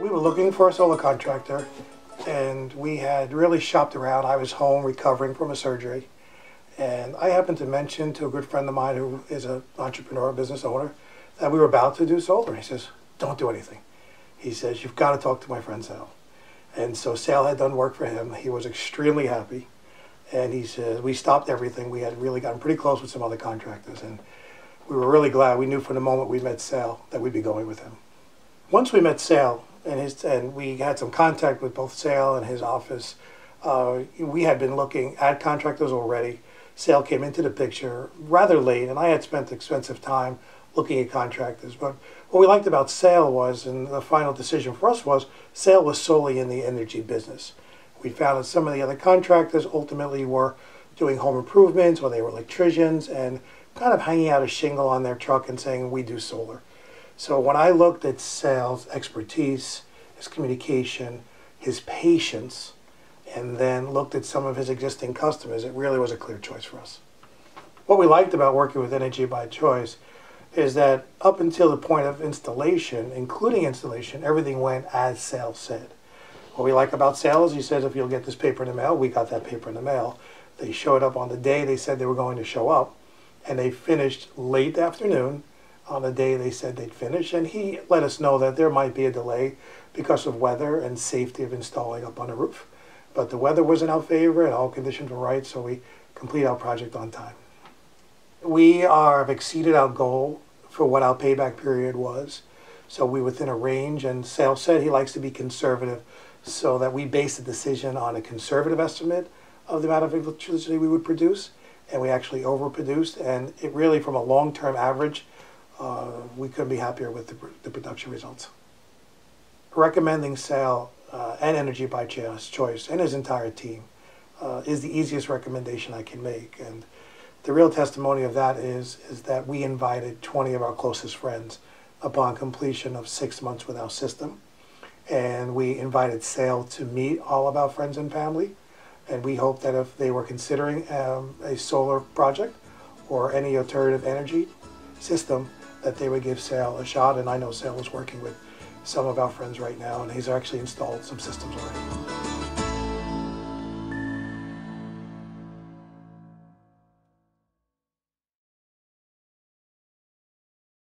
We were looking for a solar contractor, and we had really shopped around. I was home recovering from a surgery, and I happened to mention to a good friend of mine who is an entrepreneur, business owner, that we were about to do solar. He says, don't do anything. He says, you've got to talk to my friend Sal. And so Sal had done work for him. He was extremely happy. And he said, we stopped everything. We had really gotten pretty close with some other contractors. And we were really glad. We knew from the moment we met Sal that we'd be going with him. Once we met Sal, and we had some contact with both Sal and his office, we had been looking at contractors already. Sal came into the picture rather late, and I had spent expensive time looking at contractors. But what we liked about Sal was, and the final decision for us was, Sal was solely in the energy business. We found that some of the other contractors ultimately were doing home improvements, or they were electricians, and kind of hanging out a shingle on their truck and saying, we do solar. So when I looked at Sal's expertise, his communication, his patience, and then looked at some of his existing customers, it really was a clear choice for us. What we liked about working with Energy by Choice is that up until the point of installation, including installation, everything went as Sal said. What we like about Sal is he says, if you'll get this paper in the mail, we got that paper in the mail. They showed up on the day they said they were going to show up, and they finished late afternoon on the day they said they'd finish, and he let us know that there might be a delay because of weather and safety of installing up on the roof. But the weather was in our favor and all conditions were right, so we complete our project on time. We have exceeded our goal for what our payback period was, so we were within a range, and Sal said he likes to be conservative, so that we based the decision on a conservative estimate of the amount of electricity we would produce, and we actually overproduced, and it really, from a long-term average, we couldn't be happier with the production results. Recommending Sal and Energy by Choice and his entire team is the easiest recommendation I can make. And the real testimony of that is that we invited 20 of our closest friends upon completion of 6 months with our system. And we invited Sal to meet all of our friends and family. And we hope that if they were considering a solar project or any alternative energy system, that they would give Sal a shot. And I know Sal is working with some of our friends right now, and he's actually installed some systems already.